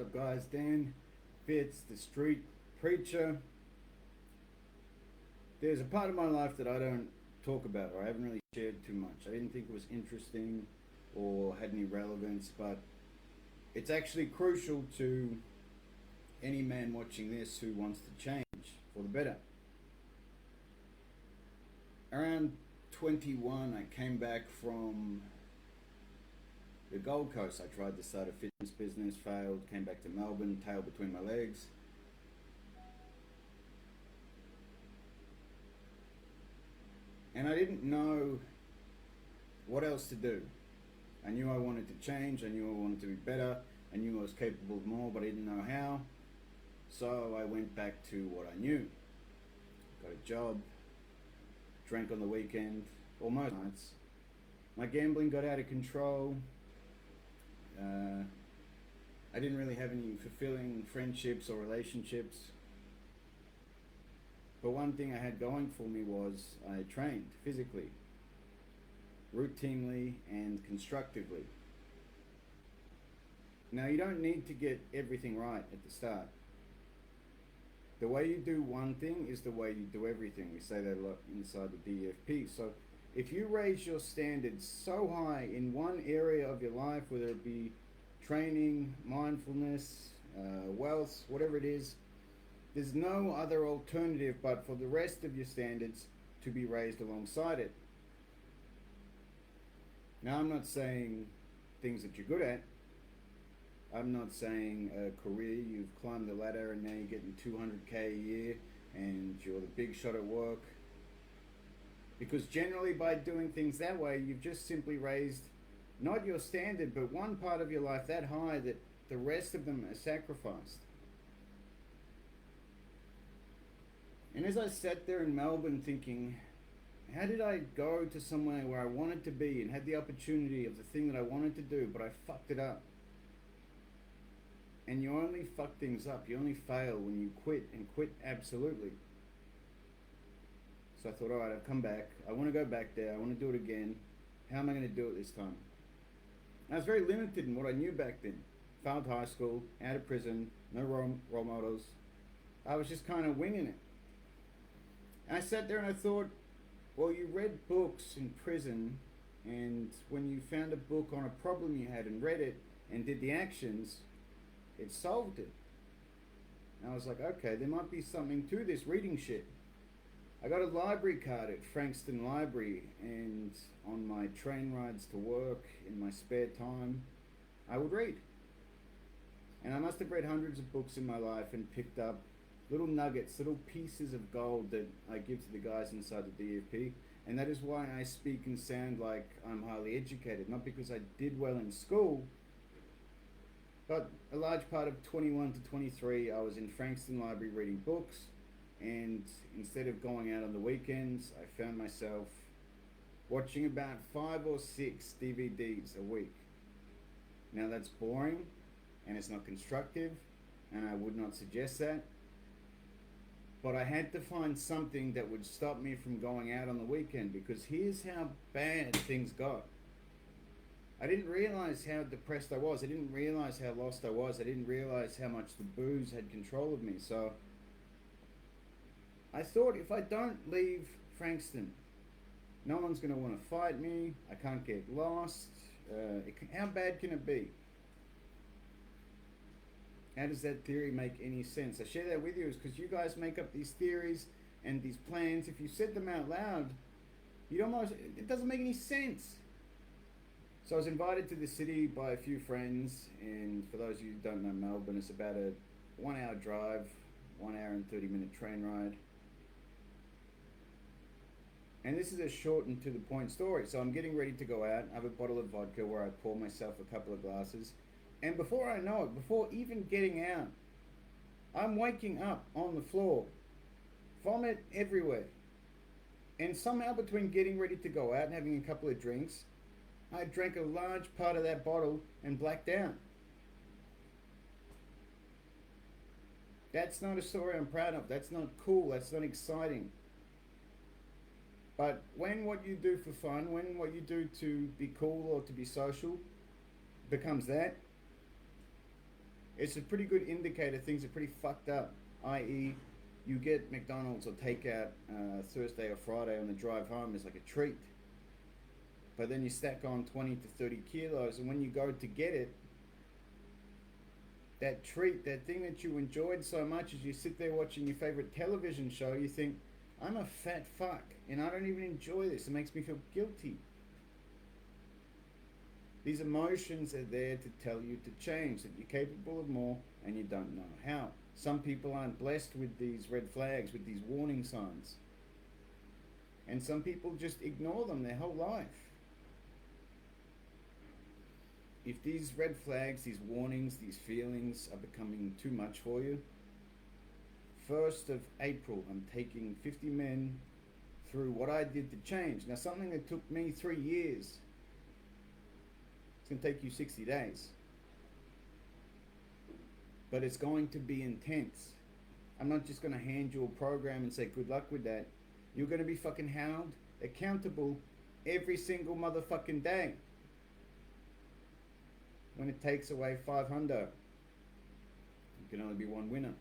up, guys? Dan Fitz, the street preacher. There's a part of my life that I don't talk about, or I haven't really shared too much. I didn't think it was interesting or had any relevance, but it's actually crucial to any man watching this who wants to change for the better. Around 21, I came back from the Gold Coast. I tried to start a fitness business, failed, came back to Melbourne, tail between my legs. And I didn't know what else to do. I knew I wanted to change, I knew I wanted to be better, I knew I was capable of more, but I didn't know how. So I went back to what I knew. Got a job, drank on the weekend, or most nights. My gambling got out of control. I didn't really have any fulfilling friendships or relationships. But one thing I had going for me was I trained physically, routinely, and constructively. Now, you don't need to get everything right at the start. The way you do one thing is the way you do everything. We say that a lot inside the DFP. So if you raise your standards so high in one area of your life, whether it be training, mindfulness, wealth, whatever it is, there's no other alternative but for the rest of your standards to be raised alongside it. Now, I'm not saying things that you're good at. I'm not saying a career, you've climbed the ladder and now you're getting 200K a year and you're the big shot at work. Because generally by doing things that way, you've just simply raised not your standard, but one part of your life that high that the rest of them are sacrificed. And as I sat there in Melbourne thinking, how did I go to somewhere where I wanted to be and had the opportunity of the thing that I wanted to do, but I fucked it up? And you only fuck things up, you only fail when you quit, and quit absolutely. So I thought, all right, I've come back. I want to go back there. I want to do it again. How am I going to do it this time? I was very limited in what I knew back then. Failed high school, out of prison, no role models. I was just kind of winging it. And I sat there and I thought, well, you read books in prison, and when you found a book on a problem you had and read it and did the actions, it solved it. And I was like, okay, there might be something to this reading shit. I got a library card at Frankston Library, and on my train rides to work, in my spare time, I would read. And I must have read hundreds of books in my life and picked up little nuggets, little pieces of gold that I give to the guys inside the DFP. And that is why I speak and sound like I'm highly educated. Not because I did well in school, but a large part of 21 to 23, I was in Frankston Library reading books. And instead of going out on the weekends, I found myself watching about 5 or 6 DVDs a week. Now that's boring, and it's not constructive, and I would not suggest that. But I had to find something that would stop me from going out on the weekend, because here's how bad things got. I didn't realize how depressed I was. I didn't realize how lost I was. I didn't realize how much the booze had control of me. So I thought, if I don't leave Frankston, no one's going to want to fight me. I can't get lost. How bad can it be? How does that theory make any sense? I share that with you is because you guys make up these theories and these plans. If you said them out loud, it doesn't make any sense. So I was invited to the city by a few friends, and for those of you who don't know Melbourne, it's about a 1 hour drive, 1 hour and 30-minute train ride. And this is a short and to the point story. So I'm getting ready to go out. I have a bottle of vodka where I pour myself a couple of glasses. And before I know it, before even getting out, I'm waking up on the floor. Vomit everywhere. And somehow between getting ready to go out and having a couple of drinks, I drank a large part of that bottle and blacked out. That's not a story I'm proud of. That's not cool. That's not exciting. But when what you do for fun, when what you do to be cool or to be social becomes that, It's a pretty good indicator things are pretty fucked up. I.e., you get McDonald's or takeout Thursday or Friday on the drive home as like a treat. But then you stack on 20 to 30 kilos, and when you go to get it, that treat, that thing that you enjoyed so much as you sit there watching your favorite television show, you think, I'm a fat fuck, and I don't even enjoy this. It makes me feel guilty. These emotions are there to tell you to change, that you're capable of more and you don't know how. Some people aren't blessed with these red flags, with these warning signs. And some people just ignore them their whole life. If these red flags, these warnings, these feelings are becoming too much for you, 1st of April, I'm taking 50 men through what I did to change. Now, something that took me 3 years, it's going to take you 60 days. But it's going to be intense. I'm not just going to hand you a program and say, good luck with that. You're going to be fucking held accountable every single motherfucking day. When it takes away 500, you can only be one winner.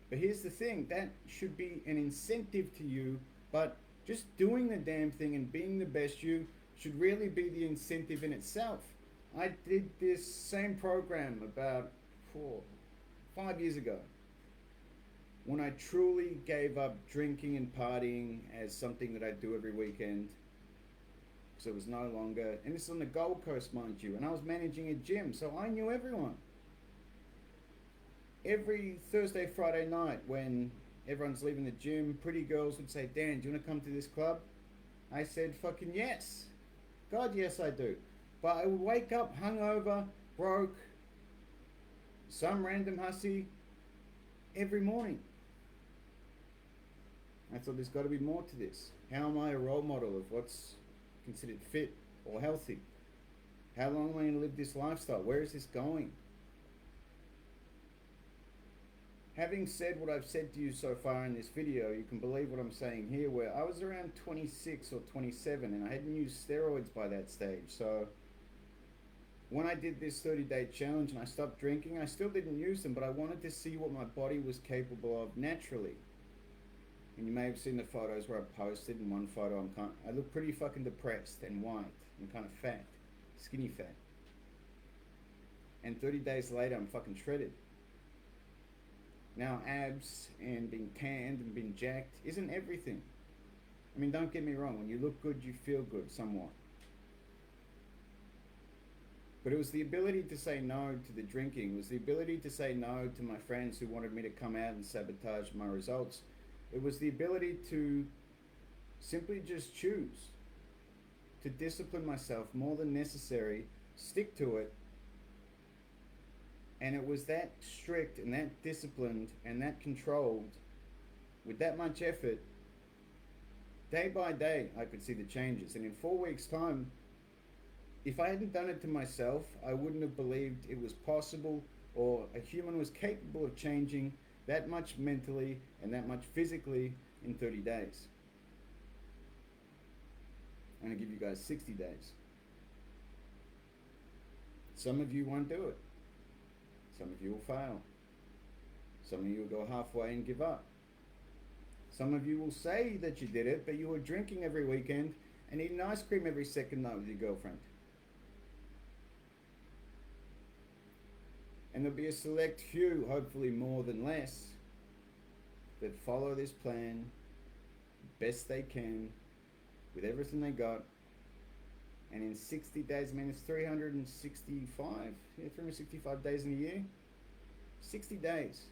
But here's the thing, that should be an incentive to you, but just doing the damn thing and being the best you should really be the incentive in itself. I did this same program about 5 years ago, when I truly gave up drinking and partying as something that I do every weekend. So it was no longer, and this is on the Gold Coast, mind you, and I was managing a gym, so I knew everyone. Every Thursday, Friday night, when everyone's leaving the gym, pretty girls would say, Dan, do you want to come to this club? I said, fucking yes. God, yes, I do. But I would wake up hungover, broke, some random hussy, every morning. I thought there's got to be more to this. How am I a role model of what's considered fit or healthy? How long am I going to live this lifestyle? Where is this going? Having said what I've said to you so far in this video, you can believe what I'm saying here, where I was around 26 or 27 and I hadn't used steroids by that stage. So when I did this 30-day challenge and I stopped drinking, I still didn't use them, but I wanted to see what my body was capable of naturally. And you may have seen the photos where I posted. In one photo, I look pretty fucking depressed and white and kind of fat, skinny fat. And 30 days later, I'm fucking shredded. Now, abs and being tanned and being jacked isn't everything. I mean, don't get me wrong. When you look good, you feel good somewhat. But it was the ability to say no to the drinking. It was the ability to say no to my friends who wanted me to come out and sabotage my results. It was the ability to simply just choose to discipline myself more than necessary, stick to it. And it was that strict and that disciplined and that controlled, with that much effort, day by day, I could see the changes. And in 4 weeks' time, if I hadn't done it to myself, I wouldn't have believed it was possible or a human was capable of changing that much mentally and that much physically in 30 days. I'm going to give you guys 60 days. Some of you won't do it. Some of you will fail. Some of you will go halfway and give up. Some of you will say that you did it, but you were drinking every weekend and eating ice cream every second night with your girlfriend. And there'll be a select few, hopefully more than less, that follow this plan best they can with everything they got. And in 60 days, I mean, it's 365 days in a year. 60 days.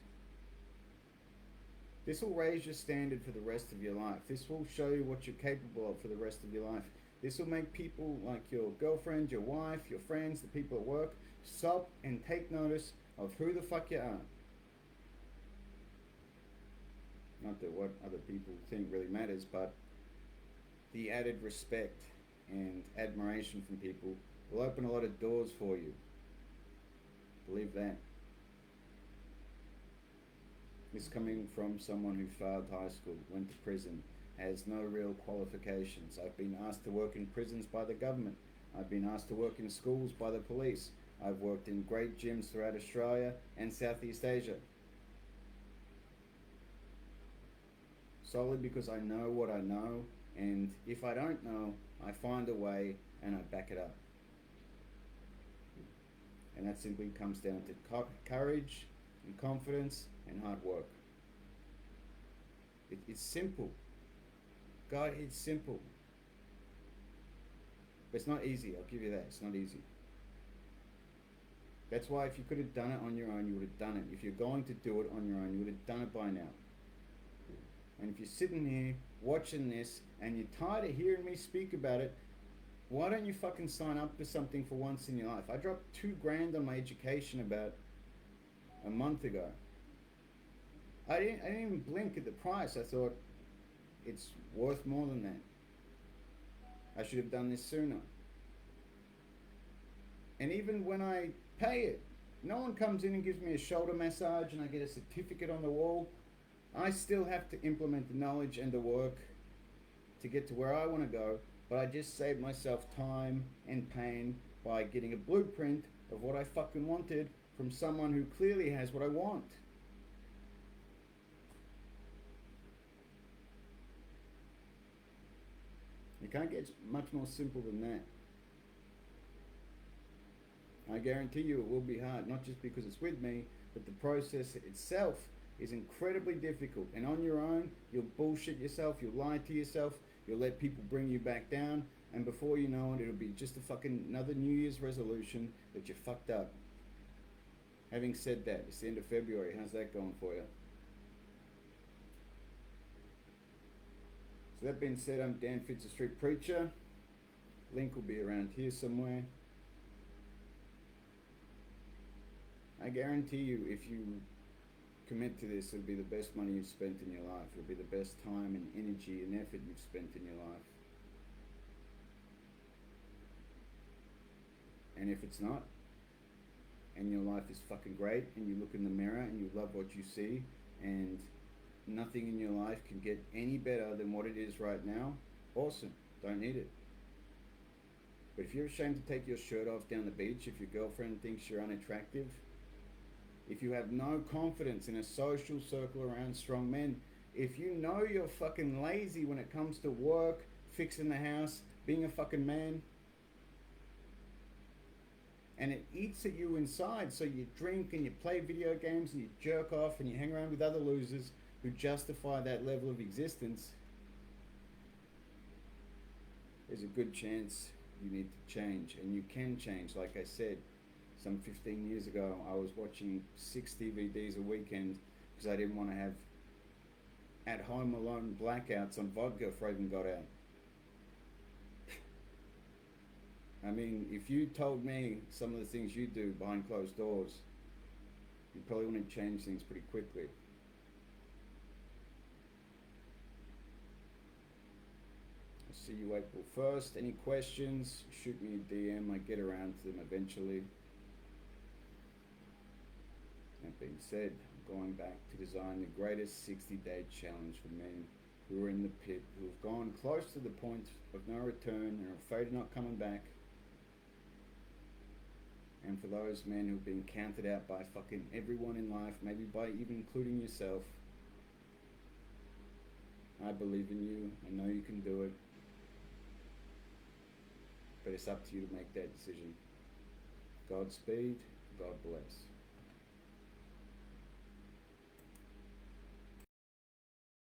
This will raise your standard for the rest of your life. This will show you what you're capable of for the rest of your life. This will make people like your girlfriend, your wife, your friends, the people at work, stop and take notice of who the fuck you are. Not that what other people think really matters, but the added respect and admiration from people will open a lot of doors for you. Believe that. This is coming from someone who failed high school, went to prison, has no real qualifications. I've been asked to work in prisons by the government. I've been asked to work in schools by the police. I've worked in great gyms throughout Australia and Southeast Asia. Solely because I know what I know, and if I don't know, I find a way and I back it up. And that simply comes down to courage and confidence and hard work. It's simple. God, it's simple. But it's not easy, I'll give you that. It's not easy. That's why if you could have done it on your own, you would have done it. If you're going to do it on your own, you would have done it by now. And if you're sitting here watching this and you're tired of hearing me speak about it, why don't you fucking sign up for something for once in your life? I dropped $2,000 on my education about a month ago. I didn't even blink at the price. I thought it's worth more than that. I should have done this sooner. And even when I pay it, no one comes in and gives me a shoulder massage and I get a certificate on the wall. I still have to implement the knowledge and the work to get to where I want to go, but I just saved myself time and pain by getting a blueprint of what I fucking wanted from someone who clearly has what I want. You can't get much more simple than that. I guarantee you it will be hard, not just because it's with me, but the process itself is incredibly difficult. And on your own, you'll bullshit yourself, you'll lie to yourself, you'll let people bring you back down, and before you know it, it'll be just a fucking another New Year's resolution that you fucked up. Having said that, it's the end of February. How's that going for you? So that being said, I'm Dan Fitz, the Street Preacher. Link will be around here somewhere. I guarantee you, if you commit to this, it'll be the best money you've spent in your life. It'll be the best time and energy and effort you've spent in your life. And if it's not, and your life is fucking great, and you look in the mirror and you love what you see, and nothing in your life can get any better than what it is right now, awesome. Don't need it. But if you're ashamed to take your shirt off down the beach, if your girlfriend thinks you're unattractive, if you have no confidence in a social circle around strong men, if you know you're fucking lazy when it comes to work, fixing the house, being a fucking man, and it eats at you inside, so you drink and you play video games and you jerk off and you hang around with other losers who justify that level of existence, there's a good chance you need to change. And you can change. Like I said, some 15 years ago, I was watching 6 DVDs a weekend because I didn't want to have at home alone blackouts on vodka before I even got out. I mean, if you told me some of the things you do behind closed doors, you probably want to change things pretty quickly. I'll see you April 1st. Any questions, shoot me a DM. I get around to them eventually. That being said, I'm going back to design the greatest 60-day challenge for men who are in the pit, who have gone close to the point of no return and are afraid of not coming back. And for those men who've been counted out by fucking everyone in life, maybe by even including yourself, I believe in you. I know you can do it. But it's up to you to make that decision. Godspeed. God bless.